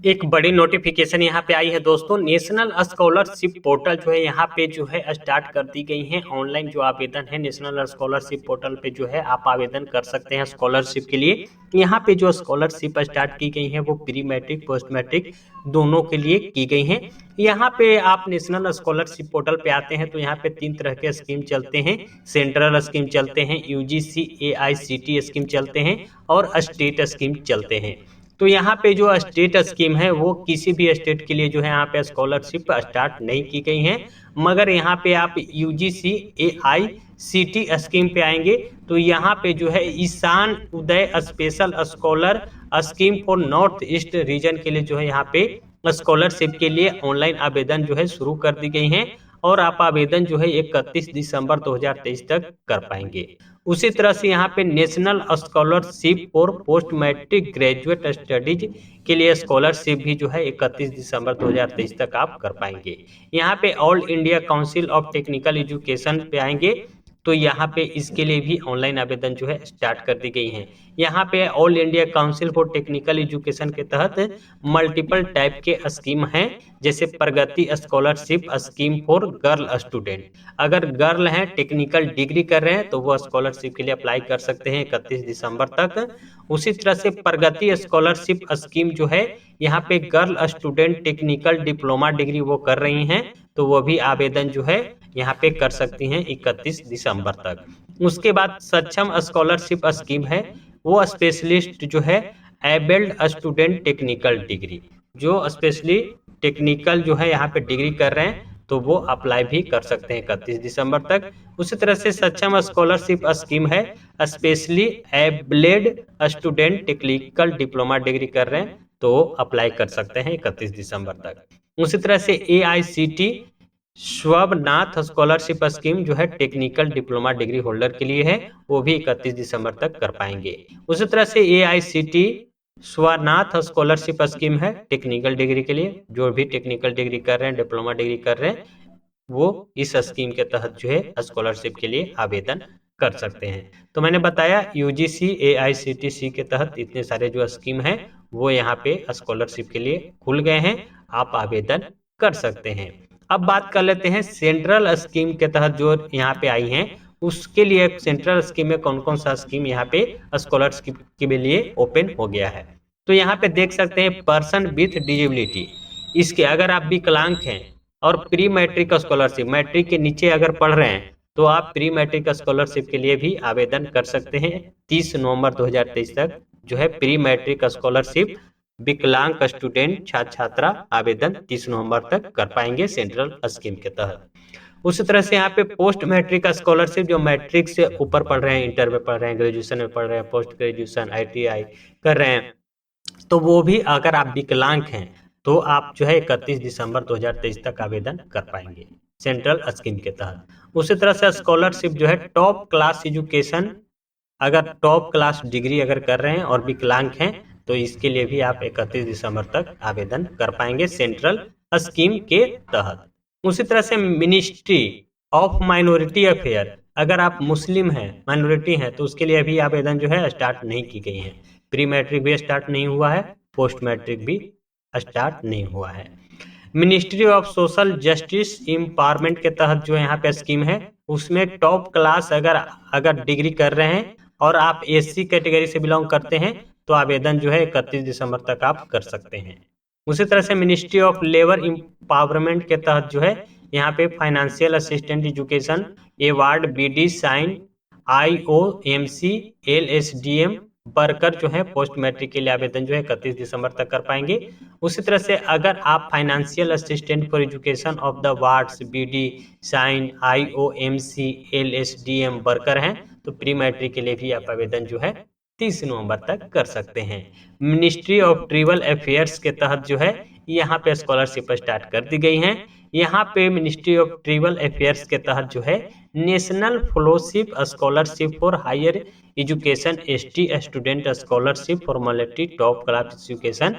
एक बड़ी नोटिफिकेशन यहाँ पे आई है दोस्तों। नेशनल स्कॉलरशिप पोर्टल जो है यहाँ पे जो है स्टार्ट कर दी गई है। ऑनलाइन जो आवेदन है नेशनल स्कॉलरशिप पोर्टल पे जो है आप आवेदन कर सकते हैं स्कॉलरशिप के लिए। यहाँ पे जो स्कॉलरशिप स्टार्ट की गई है वो प्री मैट्रिक पोस्ट मैट्रिक दोनों के लिए की गई है। यहाँ पे आप नेशनल स्कॉलरशिप पोर्टल पे आते हैं तो यहाँ पे 3 तरह के स्कीम चलते हैं। सेंट्रल स्कीम चलते हैं, यूजीसी AICTE स्कीम चलते हैं और स्टेट स्कीम चलते हैं। तो यहाँ पे जो स्टेट स्कीम है वो किसी भी स्टेट के लिए जो है यहाँ पे स्कॉलरशिप स्टार्ट नहीं की गई है, मगर यहाँ पे आप UGC AICTE स्कीम पे आएंगे तो यहाँ पे जो है Ishan Uday special scholar scheme for north east region के लिए जो है यहाँ पे स्कॉलरशिप के लिए ऑनलाइन आवेदन जो है शुरू कर दी गई हैं और आप आवेदन जो है 31 दिसंबर 2023 तक कर पाएंगे। उसी तरह से यहाँ पे national scholarship for post matric graduate studies के लिए स्कॉलरशिप भी जो है 31 दिसंबर 2023 तक आप कर पाएंगे। यहाँ पे all India council of technical education पे आएंगे तो यहाँ पे इसके लिए भी ऑनलाइन आवेदन जो है स्टार्ट कर दी गई है। यहाँ पे all India council for technical education के तहत मल्टीपल टाइप के स्कीम हैं, जैसे Pragati scholarship scheme for girl student. अगर गर्ल हैं टेक्निकल डिग्री कर रहे हैं तो वो स्कॉलरशिप के लिए अप्लाई कर सकते हैं 31 दिसंबर तक। उसी तरह से प्रगति स्कॉलरशिप स्कीम जो है यहाँ पे girl student technical diploma degree वो कर रही हैं तो वो भी आवेदन जो है यहाँ पे कर सकती हैं 31 दिसंबर तक। उसके बाद सक्षम स्कॉलरशिप स्कीम है, वो स्पेशलिस्ट जो है एबल्ड स्टूडेंट टेक्निकल डिग्री, जो स्पेशली टेक्निकल जो है यहाँ पे डिग्री कर रहे हैं तो वो अप्लाई भी कर सकते हैं 31 दिसंबर तक। उसी तरह से सक्षम स्कॉलरशिप स्कीम है specially abled student technical diploma degree कर रहे हैं तो अप्लाई कर सकते हैं 31 दिसंबर तक। उसी तरह से AICTE स्वनाथ स्कॉलरशिप स्कीम जो है टेक्निकल डिप्लोमा डिग्री होल्डर के लिए है, वो भी 31 दिसंबर तक कर पाएंगे। उसी तरह से AICTE स्वनाथ स्कॉलरशिप स्कीम है टेक्निकल डिग्री के लिए, जो भी टेक्निकल डिग्री कर रहे हैं डिप्लोमा डिग्री कर रहे हैं वो इस स्कीम के तहत जो है स्कॉलरशिप के लिए आवेदन कर सकते हैं। तो मैंने बताया UGC AICTE के तहत इतने सारे जो स्कीम हैं वो यहाँ पे स्कॉलरशिप के लिए खुल गए हैं, आप आवेदन कर सकते हैं। अब बात कर लेते हैं सेंट्रल स्कीम के तहत जो यहाँ पे आई हैं उसके लिए। सेंट्रल स्कीम में कौन कौन सा स्कीम यहाँ पे स्कॉलरशिप के लिए ओपन हो गया है, तो यहाँ पे देख सकते हैं पर्सन विथ डिजेबिलिटी, इसके अगर आप विकलांग हैं और प्री मैट्रिक स्कॉलरशिप मैट्रिक के नीचे अगर पढ़ रहे हैं तो आप प्री मैट्रिक स्कॉलरशिप के लिए भी आवेदन कर सकते हैं। 30 नवंबर 2023 तक जो है प्री मैट्रिक स्कॉलरशिप विकलांग स्टूडेंट छात्र छात्रा आवेदन 30 नवंबर तक कर पाएंगे सेंट्रल स्कीम के तहत। उसी तरह से यहाँ पे पोस्ट मैट्रिक स्कॉलरशिप जो मैट्रिक से ऊपर पढ़ रहे हैं, इंटर में पढ़ रहे हैं, ग्रेजुएशन में पढ़ रहे हैं, पोस्ट ग्रेजुएशन ITI कर रहे हैं, तो वो भी अगर आप विकलांग हैं तो आप जो है 31 दिसंबर 2023 तक आवेदन कर पाएंगे सेंट्रल स्कीम के तहत। उसी तरह से स्कॉलरशिप जो है टॉप क्लास एजुकेशन, अगर टॉप क्लास डिग्री अगर कर रहे हैं और विकलांग हैं तो इसके लिए भी आप 31 दिसंबर तक आवेदन कर पाएंगे सेंट्रल स्कीम के तहत। उसी तरह से मिनिस्ट्री ऑफ माइनॉरिटी अफेयर, अगर आप मुस्लिम हैं माइनॉरिटी हैं तो उसके लिए अभी आवेदन जो है स्टार्ट नहीं की गई है। प्री मैट्रिक भी स्टार्ट नहीं हुआ है, पोस्ट मैट्रिक भी स्टार्ट नहीं हुआ है। Ministry of social justice empowerment के तहत जो यहाँ पे स्कीम है उसमें टॉप क्लास अगर डिग्री कर रहे हैं और आप SC कैटेगरी से बिलोंग करते हैं तो आवेदन जो है 31 दिसंबर तक आप कर सकते हैं। उसी तरह से मिनिस्ट्री ऑफ लेबर एम्पावरमेंट के तहत जो है यहाँ पे financial assistant education award BD साइन IOMC LSDM वर्कर जो है पोस्ट मैट्रिक के लिए आवेदन जो है 31 दिसंबर तक कर पाएंगे। उसी तरह से अगर आप financial assistant for education of the wards BD साइन IOMC LSDM वर्कर हैं तो प्री मैट्रिक के लिए भी आप आवेदन जो है 30 नवंबर तक कर सकते हैं। मिनिस्ट्री ऑफ ट्राइबल अफेयर्स के तहत जो है यहाँ पे स्कॉलरशिप स्टार्ट कर दी गई हैं। यहाँ पे मिनिस्ट्री ऑफ ट्राइबल अफेयर्स के तहत जो है national fellowship scholarship for higher education ST student scholarship formality top class education.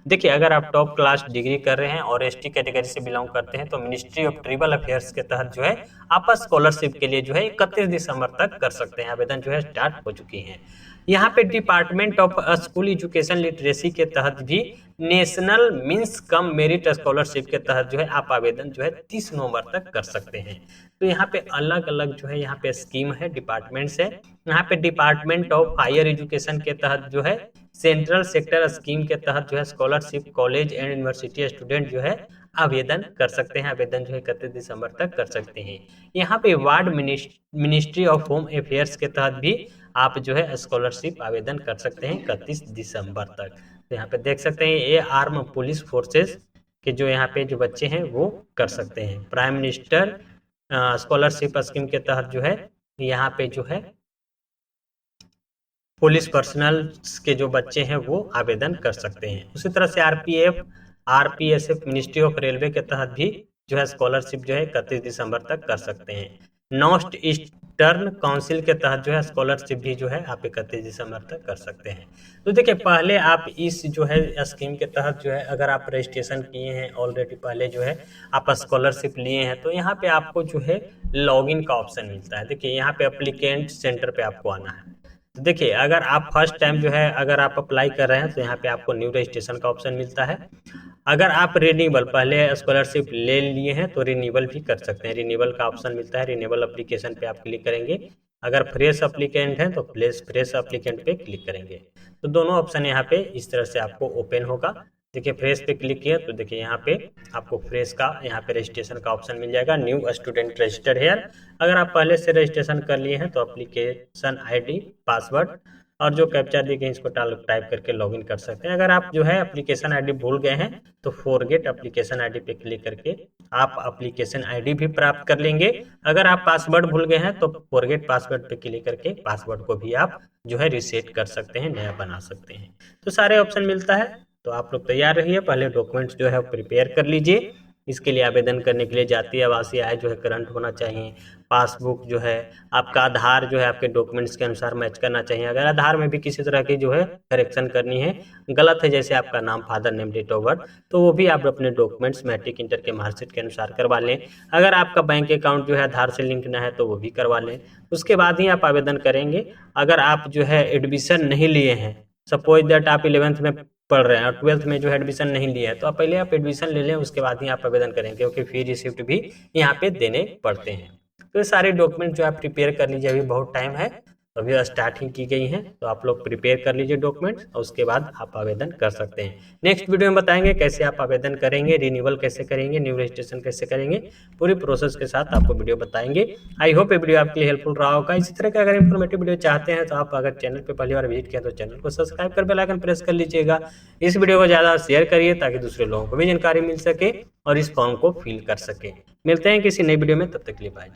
देखिए अगर आप टॉप क्लास डिग्री कर रहे हैं और ST कैटेगरी से बिलोंग करते हैं तो मिनिस्ट्री ऑफ ट्राइबल अफेयर्स के तहत जो है आप स्कॉलरशिप के लिए जो है 31 दिसंबर तक कर सकते हैं, आवेदन जो है स्टार्ट हो चुकी हैं। यहाँ पे department of school education literacy के तहत भी national means cum merit scholarship के तहत जो है आप आवेदन जो है 30 नवंबर तक कर सकते हैं। तो यहाँ पे अलग अलग जो है यहाँ पे स्कीम है, डिपार्टमेंट्स है। यहाँ पे डिपार्टमेंट ऑफ हायर एजुकेशन के तहत जो है सेंट्रल सेक्टर स्कीम के तहत जो है scholarship college and university student जो है आवेदन कर सकते हैं। आवेदन जो है 31 दिसंबर तक कर सकते हैं। यहाँ पे ward ministry of home affairs के तहत भी आप जो है स्कॉलरशिप आवेदन कर सकते हैं 31 दिसंबर तक। तो यहाँ पे देख सकते हैं ये आर्म पुलिस फोर्सेस के जो यहाँ पे जो बच्चे हैं वो कर सकते हैं। प्राइम मिनिस्टर स्कॉलरशिप स्कीम के तहत जो है यहाँ पे जो है पुलिस पर्सनल के जो बच्चे हैं वो आवेदन कर सकते हैं। उसी तरह से आरपीएसएफ मिनिस्ट्री ऑफ रेलवे के तहत भी जो है स्कॉलरशिप जो है 31 दिसंबर तक कर सकते हैं। नॉर्थ ईस्टर्न काउंसिल के तहत जो है स्कॉलरशिप भी जो है आप 31 दिसंबर तक कर सकते हैं। तो देखिए पहले आप इस जो है स्कीम के तहत जो है अगर आप रजिस्ट्रेशन किए हैं ऑलरेडी, पहले जो है आप स्कॉलरशिप लिए हैं, तो यहाँ पे आपको जो है लॉगिन का ऑप्शन मिलता है। देखिए यहाँ पे एप्लीकेंट सेंटर पे आपको आना है। तो देखिए अगर आप फर्स्ट टाइम जो है अगर आप अप्लाई कर रहे हैं तो यहाँ पे आपको न्यू रजिस्ट्रेशन का ऑप्शन मिलता है। अगर आप रिन्यूअल पहले स्कॉलरशिप ले लिए हैं तो रिन्यूअल भी कर सकते हैं। रिन्यूअल का ऑप्शन मिलता है, रिन्यूअल एप्लीकेशन पे आप क्लिक करेंगे। अगर फ्रेश एप्लीकेंट हैं तो फ्रेश एप्लीकेंट पे क्लिक करेंगे। तो दोनों ऑप्शन यहाँ पे इस तरह से आपको ओपन होगा। देखिए फ्रेश पे क्लिक किया तो देखिए यहाँ पे आपको फ्रेश का यहाँ पे रजिस्ट्रेशन का ऑप्शन मिल जाएगा। New student register here. अगर आप पहले से रजिस्ट्रेशन कर लिए हैं तो एप्लीकेशन आईडी, पासवर्ड और जो कैप्चा दी गई इसको टाइप करके लॉगिन कर सकते हैं। अगर आप जो है एप्लीकेशन आईडी भूल गए हैं तो फॉरगेट एप्लीकेशन आईडी पे क्लिक करके आप एप्लीकेशन आईडी भी प्राप्त कर लेंगे। अगर आप पासवर्ड भूल गए हैं तो फॉरगेट पासवर्ड पे क्लिक करके पासवर्ड को भी आप जो है रीसेट कर सकते हैं, नया बना सकते हैं। तो सारे ऑप्शन मिलता है। तो आप लोग तैयार रहिए, पहले डॉक्यूमेंट्स जो है प्रिपेयर कर लीजिए। इसके लिए आवेदन करने के लिए जातीय आवासीय आय जो है करंट होना चाहिए। पासबुक जो है आपका आधार जो है आपके डॉक्यूमेंट्स के अनुसार मैच करना चाहिए। अगर आधार में भी किसी तरह की जो है करेक्शन करनी है, गलत है, जैसे आपका नाम, father name, date of birth, तो वो भी आप अपने डॉक्यूमेंट्स मैट्रिक इंटर के मार्कशीट के अनुसार करवा लें। अगर आपका बैंक अकाउंट जो है आधार से लिंक ना है तो वो भी करवा लें। उसके बाद ही आप आवेदन करेंगे। अगर आप जो है एडमिशन नहीं लिए हैं, सपोज दैट आप 11th में पढ़ रहे हैं और 12th में जो है एडमिशन नहीं लिया है, तो आप पहले आप एडमिशन ले लें, उसके बाद ही आप आवेदन करेंगे, क्योंकि फी रिसिप्ट भी यहाँ पे देने पड़ते हैं। तो ये सारे डॉक्यूमेंट जो आप प्रिपेयर कर लीजिए, अभी बहुत टाइम है, अभी स्टार्टिंग की गई है, तो आप लोग प्रिपेयर कर लीजिए डॉक्यूमेंट्स और उसके बाद आप आवेदन कर सकते हैं। नेक्स्ट वीडियो में बताएंगे कैसे आप आवेदन करेंगे, रिन्यूअल कैसे करेंगे, न्यू रजिस्ट्रेशन कैसे करेंगे, पूरी प्रोसेस के साथ आपको वीडियो बताएंगे। आई होप ये वीडियो आपके लिए हेल्पफुल रहा होगा। इसी तरह का अगर इन्फॉर्मेटिव वीडियो चाहते हैं तो आप अगर चैनल पर पहली बार विजिट किया तो चैनल को सब्सक्राइब कर बेल आइकन प्रेस कर लीजिएगा। इस वीडियो को ज़्यादा शेयर करिए ताकि दूसरे लोगों को भी जानकारी मिल सके और इस फॉर्म को फिल कर सके। मिलते हैं किसी नई वीडियो में, तब तक के लिए बाय।